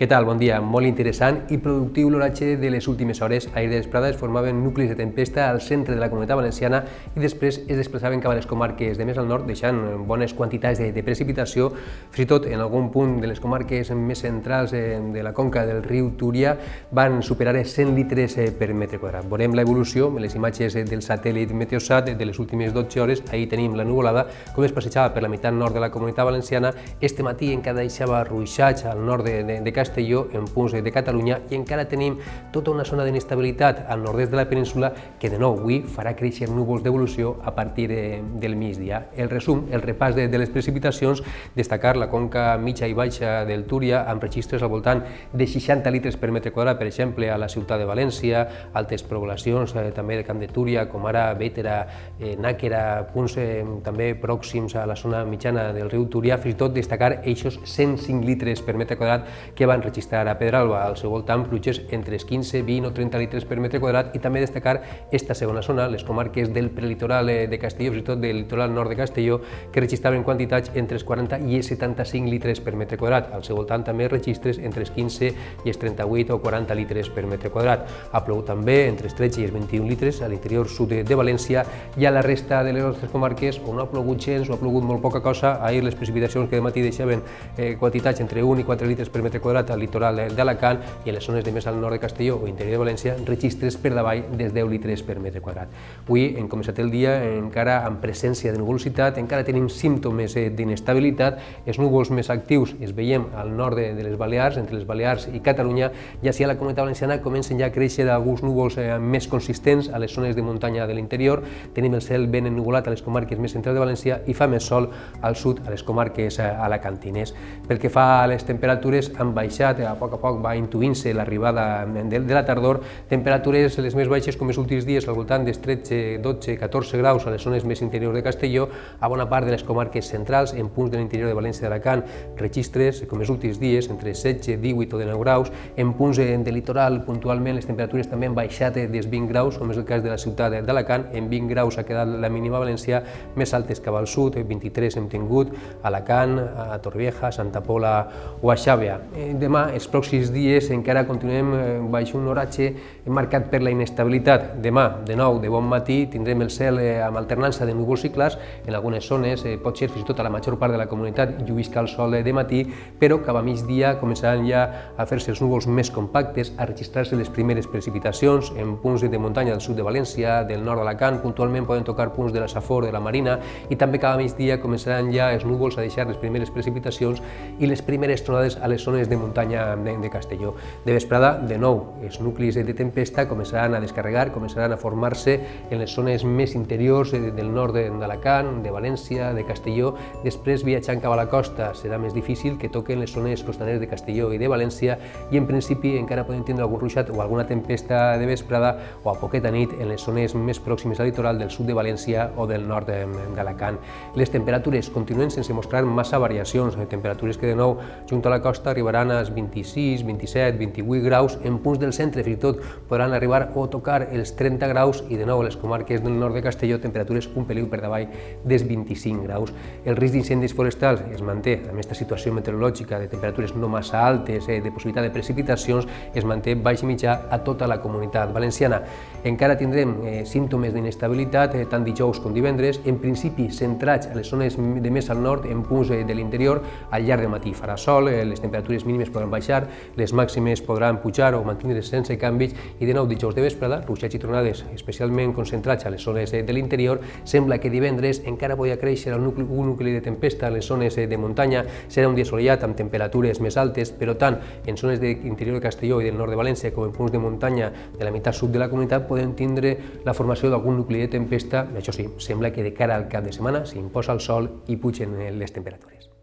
Què tal? Bon dia. Molt interessant i productiu l'oratge de les últimes hores. Ahir de vesprada es formaven nuclis de tempesta al centre de la Comunitat Valenciana i després es desplaçaven cap a les comarques de més al nord, deixant bones quantitats de precipitació. Fins i tot en algun punt de les comarques més centrals de la conca del riu Túria van superar 100 litres per metre quadrat. Veurem l'evolució en les imatges del satèl·lit Meteosat de les últimes 12 hores. Ahir tenim la nuvolada, com es passejava per la meitat nord de la Comunitat Valenciana. Este matí encara deixava ruixats al nord de Castelló, en punts de Catalunya, i encara tenim tota una zona d'inestabilitat al nord-est de la península que de nou avui farà créixer núvols d'evolució a partir del migdia. El resum, el repàs de les precipitacions, destacar la conca mitja i baixa del Túria amb registres al voltant de 60 litres per metre quadrat, per exemple, a la ciutat de València, altres poblacions també del Camp de Túria, com ara Bétera, Nàquera, punts també pròxims a la zona mitjana del riu Túria, fins i tot destacar eixos 105 litres per metre quadrat que van registrar a Pedralba. Al seu voltant, pluges entre 15, 20 o 30 litres per metre quadrat, i també destacar esta segona zona, les comarques del prelitoral de Castelló, fins i tot del litoral nord de Castelló, que registraven quantitats entre els 40 i els 75 litres per metre quadrat. Al seu voltant també registres entre els 15 i els 38 o 40 litres per metre quadrat. Ha plogut també entre els 13 i els 21 litres a l'interior sud de València i a la resta de les nostres comarques on no ha plogut gens o ha plogut molt poca cosa. Ahir les precipitacions que de matí deixaven quantitats entre 1 i 4 litres per metre quadrat al litoral d'Alacant, i en les zones de més al nord de Castelló o interior de València registres per davall dels 10 litres per metre quadrat. Avui hem començat el dia encara amb presència de nuvolositat, encara tenim símptomes d'inestabilitat. Els núvols més actius els veiem al nord de les Balears, entre les Balears i Catalunya, i així a la Comunitat Valenciana comencen ja a créixer alguns núvols més consistents a les zones de muntanya de l'interior. Tenim el cel ben ennuvolat a les comarques més centrals de València i fa més sol al sud, a les comarques alacantines. Pel que fa a les temperatures, han baixat, a poc va intuint-se l'arribada de la tardor. Temperatures les més baixes com els últims dies, al voltant dels 13, 12, 14 graus a les zones més interiors de Castelló. A bona part de les comarques centrals, en punts de l'interior de València i d'Alacant, registres com els últims dies entre 16, 18 o 19 graus. En punts de litoral, puntualment, les temperatures també han baixat dels 20 graus, com és el cas de la ciutat d'Alacant. En 20 graus ha quedat la mínima a València, més altes cap al sud, 23 hem tingut a Alacant, a Torrevieja, a Santa Pola o a Xàbia. Demà, els pròxims dies, encara continuem baix un oratge marcat per la inestabilitat. Demà, de nou, de bon matí, tindrem el cel amb alternança de núvols i clars. En algunes zones, pot ser fins i tot a la major part de la comunitat, lluïsca el sol de matí, però cap a migdia començaran ja a fer-se els núvols més compactes, a registrar-se les primeres precipitacions en punts de muntanya del sud de València, del nord d'Alacant. Puntualment poden tocar punts de la Safor, de la Marina, i també cap a migdia començaran ja els núvols a deixar les primeres precipitacions i les primeres tronades a les zones de muntanya de Castelló. De vesprada, de nou, els nuclis de tempesta començaran a descarregar, començaran a formar-se en les zones més interiors del nord d'Alacant, de València, de Castelló. Després, viatjant cap a la costa, serà més difícil que toquen les zones costaneres de Castelló i de València, i en principi encara podem tindre algun ruixat o alguna tempesta de vesprada o a poqueta nit en les zones més pròximes al litoral del sud de València o del nord d'Alacant. Les temperatures continuen sense mostrar massa variacions, temperatures que de nou, junt a la costa, arribaran als 26, 27, 28 graus. En punts del centre fins i tot podran arribar o tocar els 30 graus, i de nou a les comarques del nord de Castelló temperatures un peliu per davall dels 25 graus. El risc d'incendis forestals es manté amb aquesta situació meteorològica de temperatures no massa altes, de possibilitat de precipitacions, es manté baix i mitjà a tota la comunitat valenciana. Encara tindrem símptomes d'inestabilitat tant dijous com divendres, en principi centrats a les zones de més al nord, en punts de l'interior. Al llarg del matí farà sol, les temperatures mínimes podran baixar, les màximes podran pujar o mantindre's sense canvis, i de nou dijous de vesprada, ruixats i tronades especialment concentrats a les zones de l'interior. Sembla que divendres encara podrà créixer un nucli de tempesta a les zones de muntanya. Serà un dia assolellat amb temperatures més altes, però tant en zones de l'interior de Castelló i del nord de València com en punts de muntanya de la meitat sud de la comunitat podem tindre la formació d'algun nucli de tempesta. Això sí, sembla que de cara al cap de setmana s'imposa el sol i pugen les temperatures.